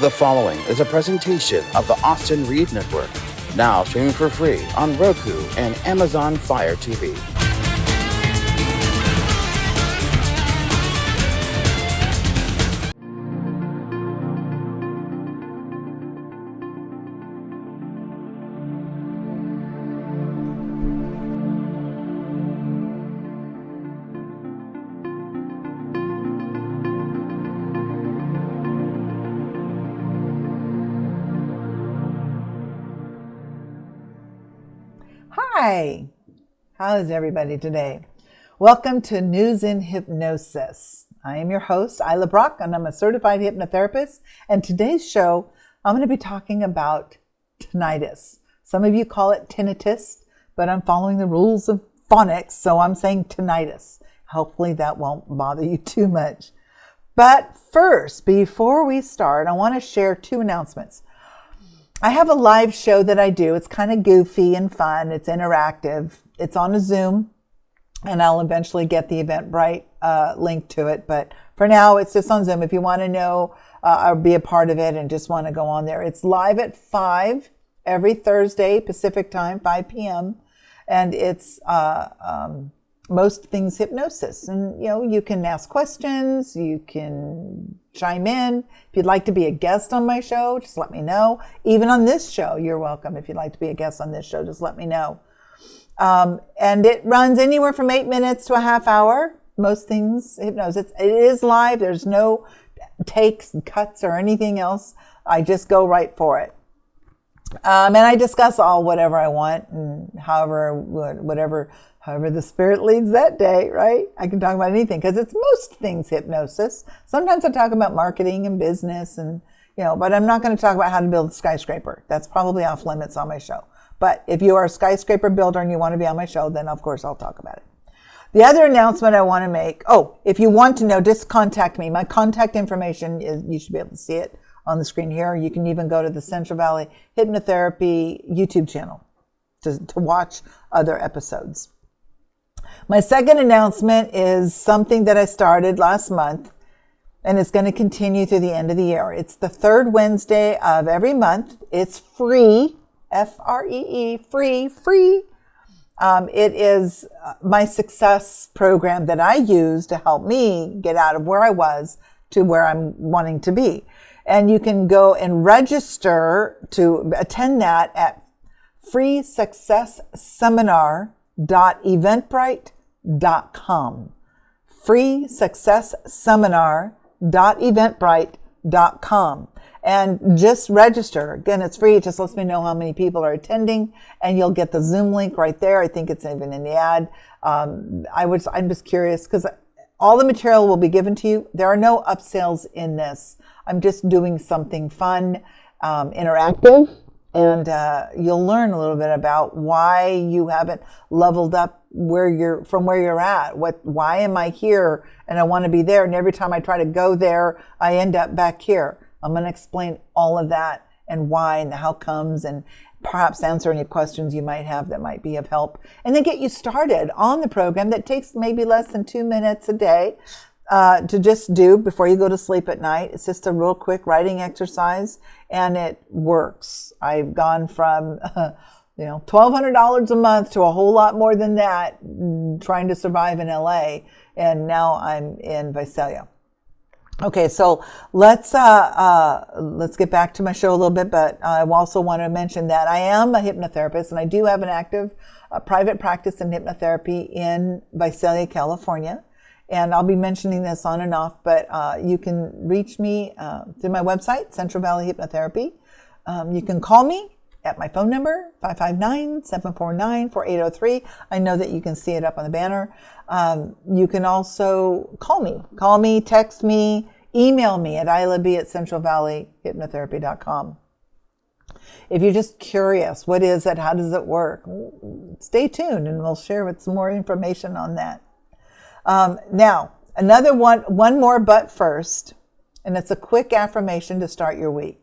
The following is a presentation of the Austin Reed Network, now streaming for free on Roku and Amazon Fire TV. Hi, how is everybody today? Welcome to News in Hypnosis. I am your host, Isla Brock, and I'm a certified hypnotherapist. And today's show, I'm going to be talking about tinnitus. Some of you call it tinnitus, but I'm following the rules of phonics, so I'm saying tinnitus. Hopefully that won't bother you too much. But first, before we start, I want to share two announcements. I have a live show that I do. It's kind of goofy and fun. It's interactive. It's on a Zoom, and I'll eventually get the Eventbrite link to it. But for now, it's just on Zoom. If you want to know or be a part of it and just want to go on there, it's live at 5 every Thursday, Pacific time, 5 p.m. And it's most things hypnosis. And, you can ask questions. You can chime in. If you'd like to be a guest on my show, just let me know. Even on this show, you're welcome. If you'd like to be a guest on this show, just let me know. And it runs anywhere from 8 minutes to a half hour. Most things hypnosis. It is live. There's no takes, cuts, or anything else. I just go right for it. And I discuss whatever I want, and however the spirit leads that day, right? I can talk about anything because it's most things hypnosis. Sometimes I talk about marketing and business but I'm not going to talk about how to build a skyscraper. That's probably off limits on my show. But if you are a skyscraper builder and you want to be on my show, then of course I'll talk about it. The other announcement I want to make, if you want to know, just contact me. My contact information you should be able to see it on the screen here. You can even go to the Central Valley Hypnotherapy YouTube channel to watch other episodes. My second announcement is something that I started last month, and it's going to continue through the end of the year. It's the third Wednesday of every month. It's free, F-R-E-E, free. It is my success program that I use to help me get out of where I was to where I'm wanting to be. And you can go and register to attend that at freesuccessseminar.eventbrite.com. freesuccessseminar.eventbrite.com. And just register. Again, it's free. It just lets me know how many people are attending, and you'll get the Zoom link right there. I think it's even in the ad. I'm just curious because all the material will be given to you. There are no upsells in this. I'm just doing something fun, interactive, and you'll learn a little bit about why you haven't leveled up where you're at. Why am I here and I want to be there? And every time I try to go there, I end up back here. I'm going to explain all of that and why and the how comes, and perhaps answer any questions you might have that might be of help, and then get you started on the program that takes maybe less than 2 minutes a day to just do before you go to sleep at night. It's just a real quick writing exercise, and it works. I've gone from $1,200 a month to a whole lot more than that trying to survive in LA, and now I'm in Visalia. Okay, so let's get back to my show a little bit, but I also want to mention that I am a hypnotherapist, and I do have an active private practice in hypnotherapy in Visalia, California. And I'll be mentioning this on and off, but you can reach me through my website, Central Valley Hypnotherapy. You can call me at my phone number, 559-749-4803. I know that you can see it up on the banner. You can also call me, text me, email me at ilab@centralvalleyhypnotherapy.com. If you're just curious, what is it? How does it work? Stay tuned and we'll share with some more information on that. Now, another one more but first, and it's a quick affirmation to start your week.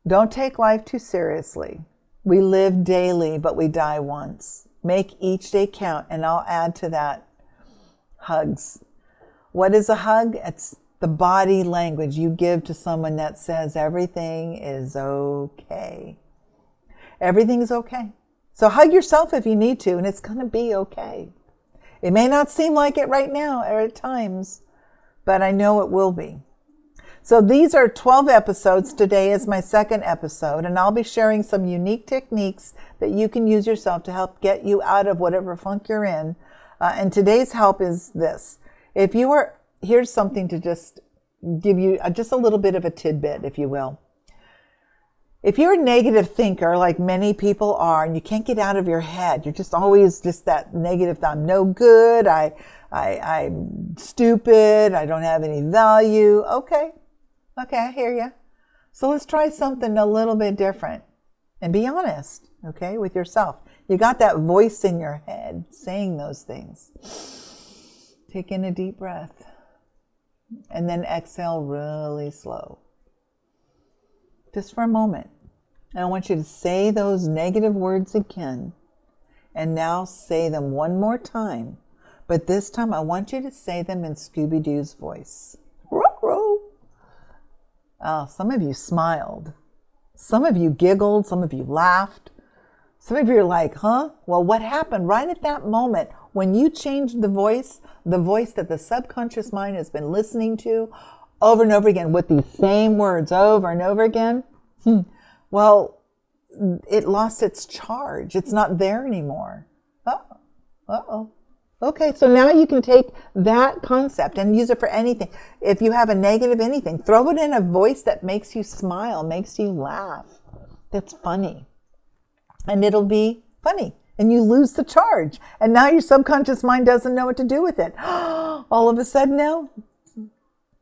Don't take life too seriously. We live daily, but we die once. Make each day count, and I'll add to that hugs. What is a hug? It's the body language you give to someone that says everything is okay. Everything is okay. So hug yourself if you need to, and it's going to be okay. It may not seem like it right now or at times, but I know it will be. So these are 12 episodes. Today is my second episode, and I'll be sharing some unique techniques that you can use yourself to help get you out of whatever funk you're in. And today's help is this. Here's something to just give you just a little bit of a tidbit, if you will. If you're a negative thinker, like many people are, and you can't get out of your head, you're just always just that negative, I'm no good, I'm stupid, I don't have any value. Okay, I hear you. So let's try something a little bit different and be honest, okay, with yourself. You got that voice in your head saying those things. Take in a deep breath and then exhale really slow. Just for a moment. And I want you to say those negative words again. And now say them one more time. But this time I want you to say them in Scooby-Doo's voice. Ruh-roh. Oh, some of you smiled. Some of you giggled. Some of you laughed. Some of you are like, huh? Well, what happened right at that moment when you changed the voice that the subconscious mind has been listening to over and over again with these same words over and over again? Well, it lost its charge. It's not there anymore. Uh-oh. Okay, so now you can take that concept and use it for anything. If you have a negative anything, throw it in a voice that makes you smile, makes you laugh. That's funny. And it'll be funny. And you lose the charge. And now your subconscious mind doesn't know what to do with it. All of a sudden now,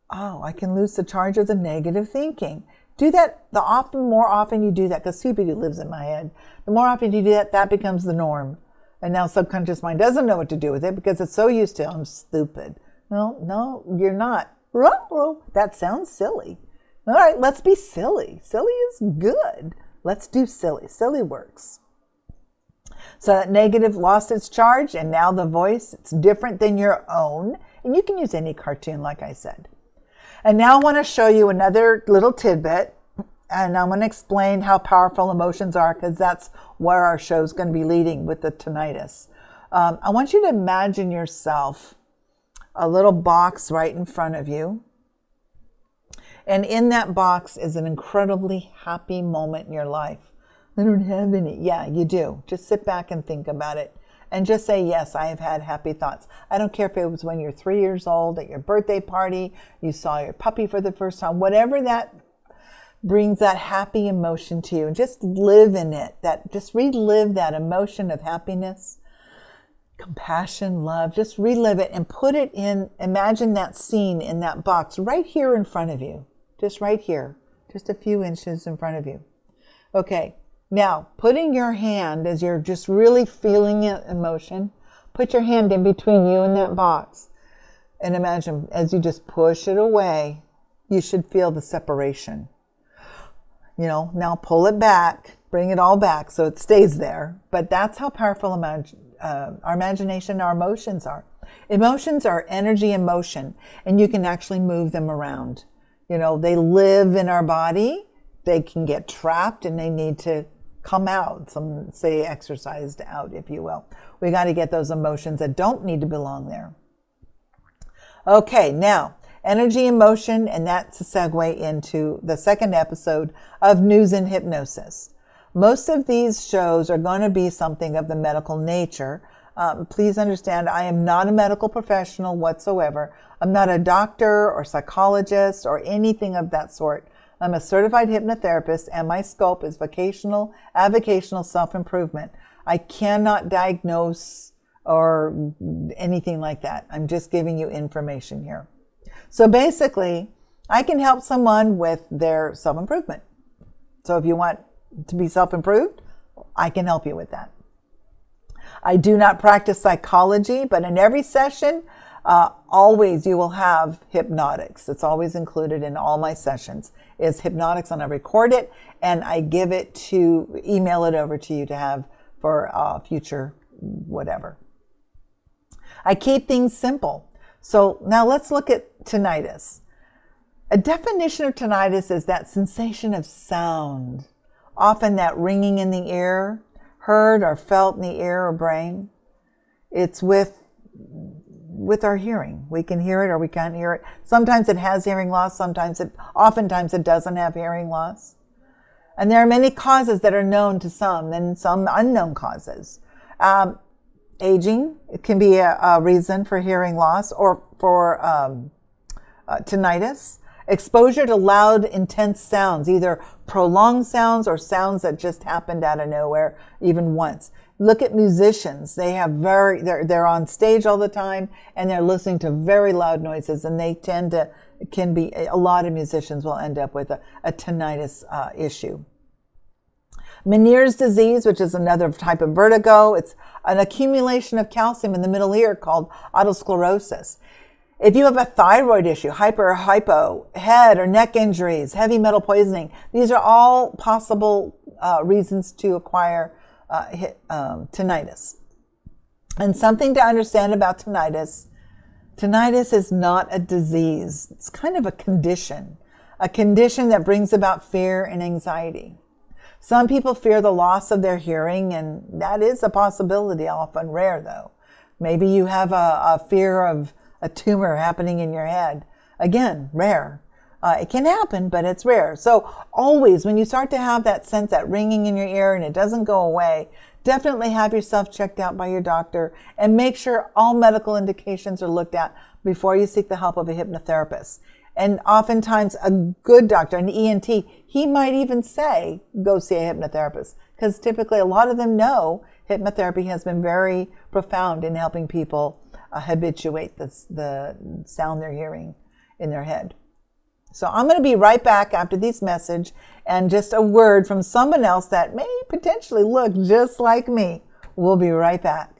I can lose the charge of the negative thinking. Do that more often you do that, because Scooby-Doo lives in my head. The more often you do that, that becomes the norm. And now subconscious mind doesn't know what to do with it because it's so used to, I'm stupid. No, you're not. That sounds silly. All right, let's be silly. Silly is good. Let's do silly. Silly works. So that negative lost its charge, and now the voice, it's different than your own. And you can use any cartoon, like I said. And now I want to show you another little tidbit, and I'm going to explain how powerful emotions are, because that's where our show is going to be leading with the tinnitus. I want you to imagine yourself a little box right in front of you. And in that box is an incredibly happy moment in your life. I don't have any. Yeah, you do. Just sit back and think about it. And just say, yes, I have had happy thoughts. I don't care if it was when you're 3 years old, at your birthday party, you saw your puppy for the first time, whatever that brings that happy emotion to you. And just live in it. Just relive that emotion of happiness, compassion, love. Just relive it and put it in, imagine that scene in that box right here in front of you. Just right here. Just a few inches in front of you. Okay. Now, putting your hand, as you're just really feeling that emotion, put your hand in between you and that box. And imagine, as you just push it away, you should feel the separation. Now pull it back, bring it all back so it stays there. But that's how powerful our imagination, our emotions are. Emotions are energy in motion, and you can actually move them around. They live in our body. They can get trapped, and they need to come out, some say exercised out, if you will. We got to get those emotions that don't need to belong there. Okay, now, energy and motion, and that's a segue into the second episode of News in Hypnosis. Most of these shows are going to be something of the medical nature. Please understand, I am not a medical professional whatsoever. I'm not a doctor or psychologist or anything of that sort. I'm a certified hypnotherapist, and my scope is avocational self-improvement. I cannot diagnose or anything like that. I'm just giving you information here. So basically, I can help someone with their self-improvement. So if you want to be self-improved, I can help you with that. I do not practice psychology, but in every session, always you will have hypnotics. It's always included in all my sessions is hypnotics, and I record it and I email it over to you to have for future whatever. I keep things simple. So now let's look at tinnitus. A definition of tinnitus is that sensation of sound, often that ringing in the ear, heard or felt in the ear or brain. It's with our hearing. We can hear it or we can't hear it. Sometimes it has hearing loss, oftentimes it doesn't have hearing loss. And there are many causes that are known to some and some unknown causes. Aging, it can be a reason for hearing loss or for tinnitus. Exposure to loud, intense sounds, either prolonged sounds or sounds that just happened out of nowhere, even once. Look at musicians. They're on stage all the time and they're listening to very loud noises, and they a lot of musicians will end up with a tinnitus issue. Meniere's disease, which is another type of vertigo, it's an accumulation of calcium in the middle ear called otosclerosis. If you have a thyroid issue, hypo, head or neck injuries, heavy metal poisoning, these are all possible reasons to acquire tinnitus. And something to understand about tinnitus is not a disease. It's kind of a condition that brings about fear and anxiety. Some people fear the loss of their hearing, and that is a possibility, often rare though. Maybe you have a fear of a tumor happening in your head. Again, rare. It can happen, but it's rare. So always, when you start to have that sense, that ringing in your ear, and it doesn't go away, definitely have yourself checked out by your doctor and make sure all medical indications are looked at before you seek the help of a hypnotherapist. And oftentimes a good doctor, an ENT, he might even say, go see a hypnotherapist, because typically a lot of them know hypnotherapy has been very profound in helping people habituate the sound they're hearing in their head. So I'm going to be right back after this message and just a word from someone else that may potentially look just like me. We'll be right back.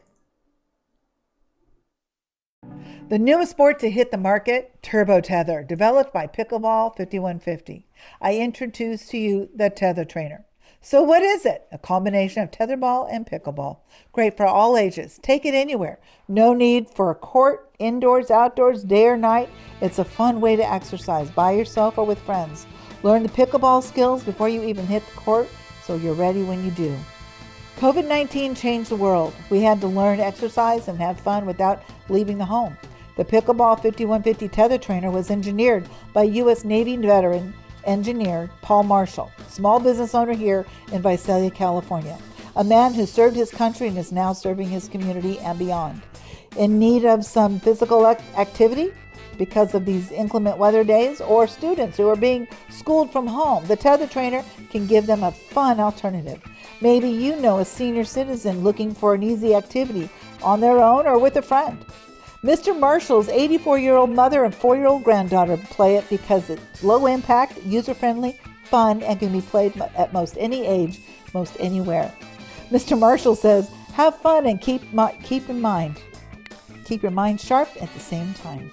The newest sport to hit the market, Turbo Tether, developed by Pickleball 5150. I introduce to you the Tether Trainer. So what is it? A combination of tetherball and pickleball. Great for all ages. Take it anywhere. No need for a court, indoors, outdoors, day or night. It's a fun way to exercise by yourself or with friends. Learn the pickleball skills before you even hit the court, so you're ready when you do. COVID-19 changed the world. We had to learn to exercise and have fun without leaving the home. The Pickleball 5150 Tether Trainer was engineered by U.S. Navy veteran engineer Paul Marshall, small business owner here in Visalia, California. A man who served his country and is now serving his community and beyond. In need of some physical activity because of these inclement weather days, or students who are being schooled from home, the Tether Trainer can give them a fun alternative. Maybe you know a senior citizen looking for an easy activity on their own or with a friend. Mr. Marshall's 84-year-old mother and 4-year-old granddaughter play it because it's low impact, user-friendly, fun, and can be played at most any age, most anywhere. Mr. Marshall says, have fun and keep your mind sharp at the same time.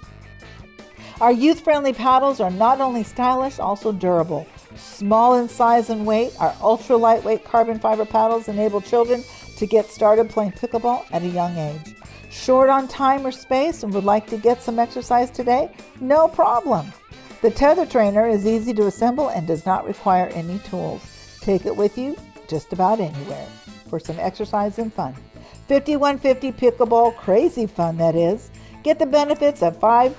Our youth-friendly paddles are not only stylish, also durable. Small in size and weight, our ultra-lightweight carbon fiber paddles enable children to get started playing pickleball at a young age. Short on time or space and would like to get some exercise today? No problem. The Tether Trainer is easy to assemble and does not require any tools. Take it with you just about anywhere for some exercise and fun. 5150 Pickleball, crazy fun that is. Get the benefits of 5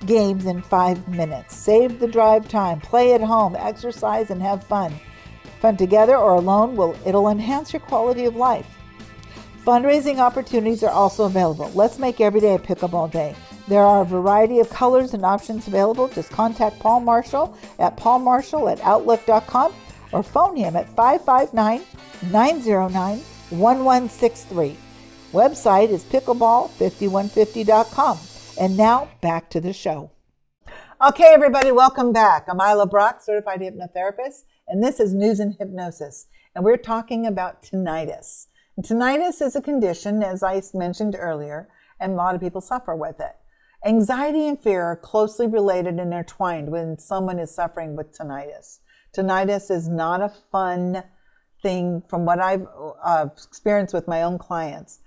games in 5 minutes. Save the drive time, play at home, exercise and have fun. Fun together or alone, it'll enhance your quality of life. Fundraising opportunities are also available. Let's make every day a pickleball day. There are a variety of colors and options available. Just contact Paul Marshall at paulmarshall@outlook.com or phone him at 559-909-1163. Website is pickleball5150.com. And now back to the show. Okay, everybody, welcome back. I'm Isla Brock, certified hypnotherapist, and this is News in Hypnosis. And we're talking about tinnitus. And tinnitus is a condition, as I mentioned earlier, and a lot of people suffer with it. Anxiety and fear are closely related and intertwined when someone is suffering with tinnitus. Tinnitus is not a fun thing from what I've experienced with my own clients.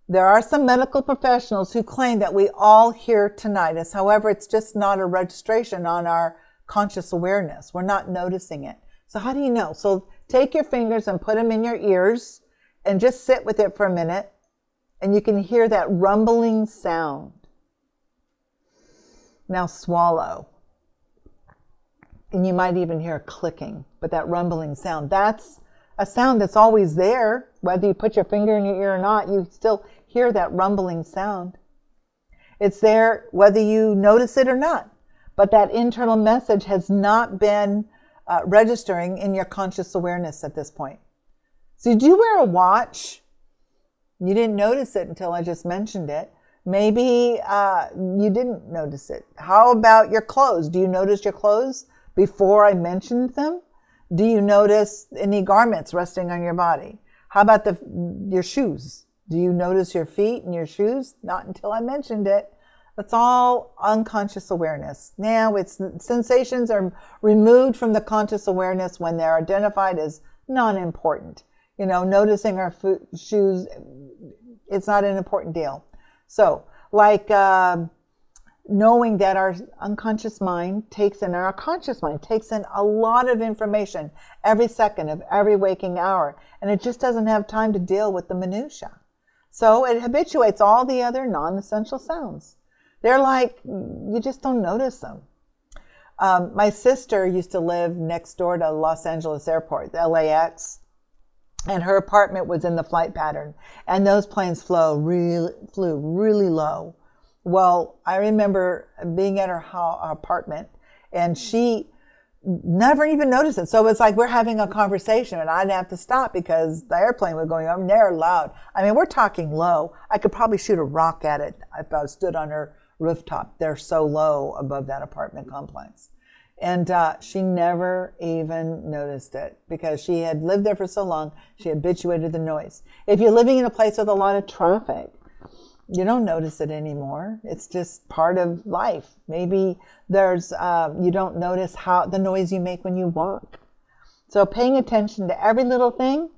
There are some medical professionals who claim that we all hear tinnitus. However, it's just not a registration on our conscious awareness. We're not noticing it. So how do you know? So take your fingers and put them in your ears and just sit with it for a minute, and you can hear that rumbling sound. Now swallow. And you might even hear a clicking, but that rumbling sound, that's a sound that's always there. Whether you put your finger in your ear or not, you still hear that rumbling sound. It's there whether you notice it or not. But that internal message has not been registering in your conscious awareness at this point. So do you wear a watch? You didn't notice it until I just mentioned it. Maybe you didn't notice it. How about your clothes? Do you notice your clothes before I mentioned them? Do you notice any garments resting on your body? How about your shoes? Do you notice your feet and your shoes? Not until I mentioned it. That's all unconscious awareness. Now, sensations are removed from the conscious awareness when they're identified as non-important. Noticing our shoes, it's not an important deal. So, like knowing that our unconscious mind takes in, our conscious mind takes in a lot of information every second of every waking hour, and it just doesn't have time to deal with the minutia. So it habituates all the other non-essential sounds. They're like, you just don't notice them. My sister used to live next door to Los Angeles Airport, the LAX, and her apartment was in the flight pattern, and those planes flew really low. Well, I remember being at her apartment, and she never even noticed it. So it's like we're having a conversation, and I'd have to stop because the airplane was going up, and they're loud. I mean, we're talking low. I could probably shoot a rock at it if I stood on her rooftop. They're so low above that apartment complex. And she never even noticed it because she had lived there for so long. She habituated the noise. If you're living in a place with a lot of traffic, you don't notice it anymore. It's just part of life. Maybe you don't notice the noise you make when you walk. So paying attention to every little thing,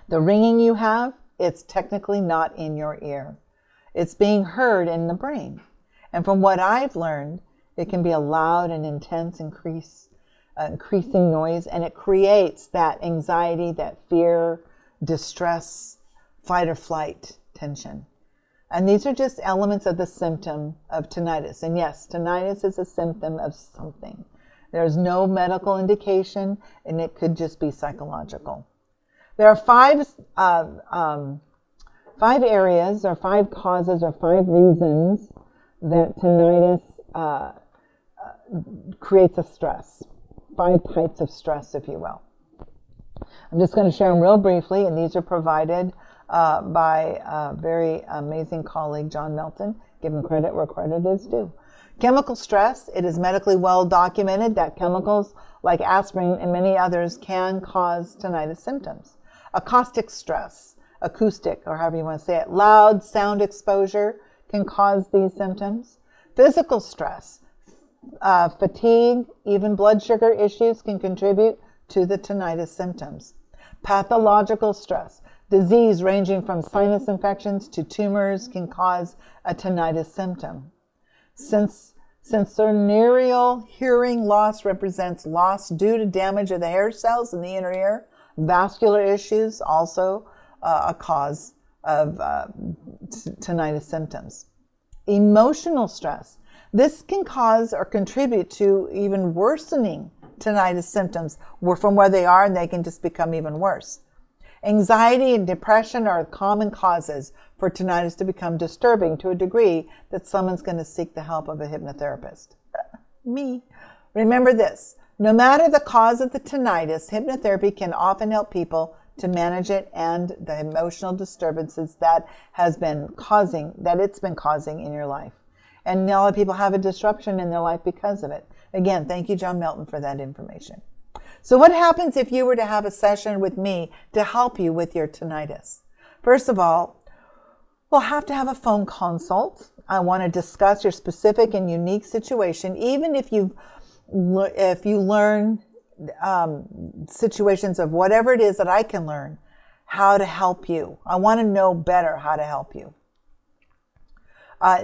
the ringing you have, it's technically not in your ear. It's being heard in the brain. And from what I've learned, it can be a loud and intense increasing noise, and it creates that anxiety, that fear, distress, fight or flight tension. And these are just elements of the symptom of tinnitus. And yes, tinnitus is a symptom of something. There's no medical indication, and it could just be psychological. There are five areas or 5 causes or 5 reasons that tinnitus creates a stress. 5 types of stress, if you will. I'm just going to share them real briefly, and these are provided by a very amazing colleague, John Melton. Give him credit where credit is due. Chemical stress. It is medically well documented that chemicals like aspirin and many others can cause tinnitus symptoms. Acoustic stress, acoustic, or however you want to say it, loud sound exposure can cause these symptoms. Physical stress, fatigue, even blood sugar issues can contribute to the tinnitus symptoms. Pathological stress, disease ranging from sinus infections to tumors can cause a tinnitus symptom. Sensorial hearing loss represents loss due to damage of the hair cells in the inner ear. Vascular issues also a cause of tinnitus symptoms. Emotional stress. This can cause or contribute to even worsening tinnitus symptoms from where they are, and they can just become even worse. Anxiety and depression are common causes for tinnitus to become disturbing to a degree that someone's going to seek the help of a hypnotherapist. Me. Remember this. No matter the cause of the tinnitus, hypnotherapy can often help people to manage it and the emotional disturbances that it's been causing in your life. And a lot of people have a disruption in their life because of it. Again, thank you, John Melton, for that information. So what happens if you were to have a session with me to help you with your tinnitus? First of all, we'll have to have a phone consult. I want to discuss your specific and unique situation, even if you learn situations of whatever it is that I can learn. how to help you. I want to know better how to help you.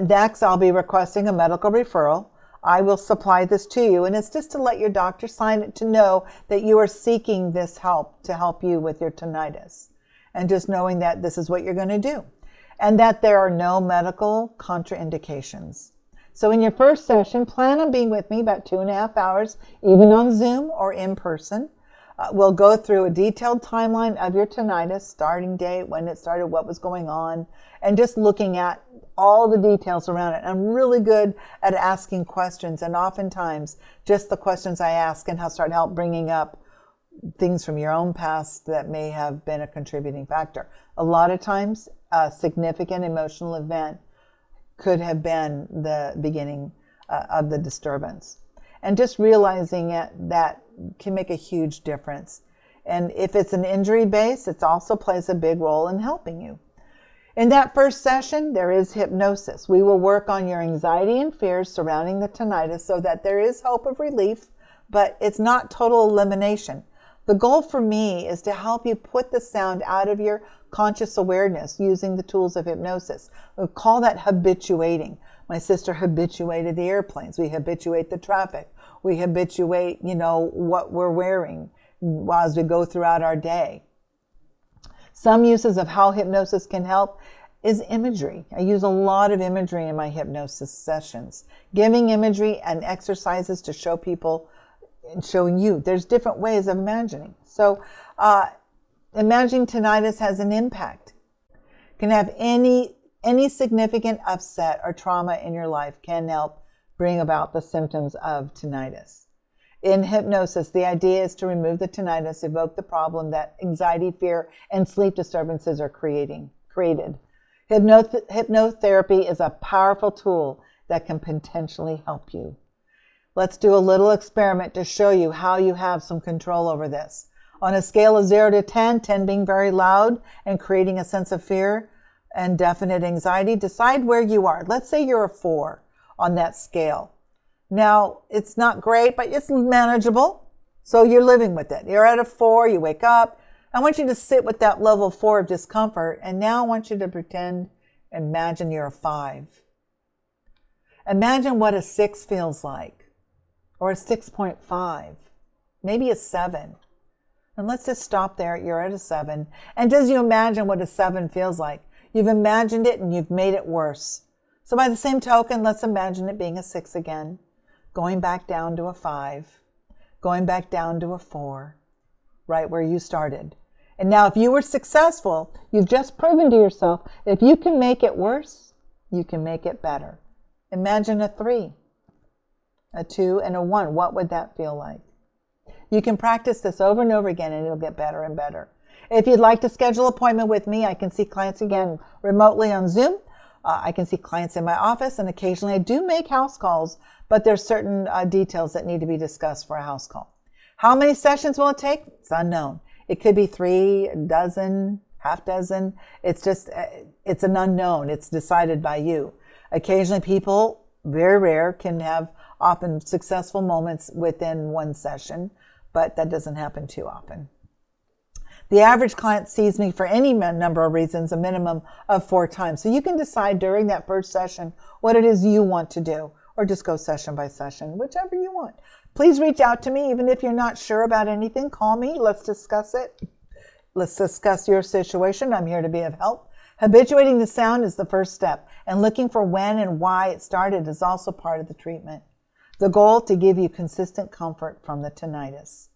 Next, I'll be requesting a medical referral. I will supply this to you, and it's just to let your doctor sign it to know that you are seeking this help to help you with your tinnitus, and just knowing that this is what you're going to do, and that there are no medical contraindications. So in your first session, plan on being with me about 2.5 hours, even on Zoom or in person. We'll go through a detailed timeline of your tinnitus, starting date, when it started, what was going on, and just looking at all the details around it. I'm really good at asking questions, and oftentimes just the questions I ask can start help bringing up things from your own past that may have been a contributing factor. A lot of times, a significant emotional event could have been the beginning of the disturbance. And just realizing that can make a huge difference. And if it's an injury base, it also plays a big role in helping you. In that first session, there is hypnosis. We will work on your anxiety and fears surrounding the tinnitus so that there is hope of relief, but it's not total elimination. The goal for me is to help you put the sound out of your conscious awareness using the tools of hypnosis. We call that habituating. My sister habituated the airplanes. We habituate the traffic. We habituate, what we're wearing as we go throughout our day. Some uses of how hypnosis can help is imagery. I use a lot of imagery in my hypnosis sessions, giving imagery and exercises to show people and showing you there's different ways of imagining. So imagining tinnitus has an impact. Can have any significant upset or trauma in your life can help bring about the symptoms of tinnitus. In hypnosis, the idea is to remove the tinnitus, evoke the problem that anxiety, fear, and sleep disturbances are created. Hypnotherapy is a powerful tool that can potentially help you. Let's do a little experiment to show you how you have some control over this. On a scale of 0 to 10, 10 being very loud and creating a sense of fear and definite anxiety, decide where you are. Let's say you're a 4 on that scale. Now, it's not great, but it's manageable. So you're living with it. You're at a 4, you wake up. I want you to sit with that level 4 of discomfort. And now I want you to imagine you're a 5. Imagine what a 6 feels like, or a 6.5, maybe a 7. And let's just stop there. You're at a 7. And does you imagine what a 7 feels like? You've imagined it and you've made it worse. So by the same token, let's imagine it being a 6 again. Going back down to a 5, going back down to a 4, right where you started. And now if you were successful, you've just proven to yourself, if you can make it worse, you can make it better. Imagine a 3, a 2, and a 1. What would that feel like? You can practice this over and over again, and it'll get better and better. If you'd like to schedule an appointment with me, I can see clients again remotely on Zoom. I can see clients in my office, and occasionally I do make house calls, but there's certain details that need to be discussed for a house call. How many sessions will it take? It's unknown. It could be 3, a dozen, half dozen. It's an unknown. It's decided by you. Occasionally people, very rare, can have often successful moments within one session, but that doesn't happen too often. The average client sees me for any number of reasons, a minimum of 4 times. So you can decide during that first session what it is you want to do, or just go session by session, whichever you want. Please reach out to me, even if you're not sure about anything. Call me. Let's discuss it. Let's discuss your situation. I'm here to be of help. Habituating the sound is the first step, and looking for when and why it started is also part of the treatment. The goal to give you consistent comfort from the tinnitus.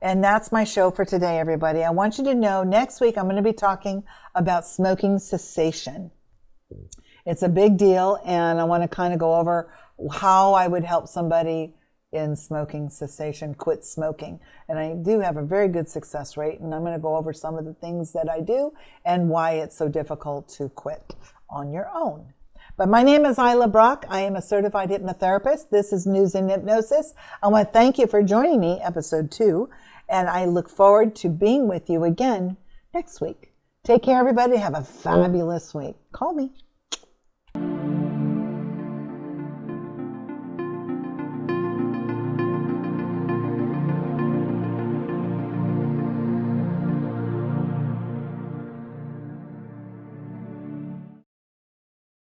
And that's my show for today, everybody. I want you to know next week I'm going to be talking about smoking cessation. It's a big deal, and I want to kind of go over how I would help somebody in smoking cessation, quit smoking. And I do have a very good success rate, and I'm going to go over some of the things that I do and why it's so difficult to quit on your own. But my name is Isla Brock. I am a certified hypnotherapist. This is News in Hypnosis. I want to thank you for joining me, episode 2, and I look forward to being with you again next week. Take care, everybody. Have a fabulous week. Call me.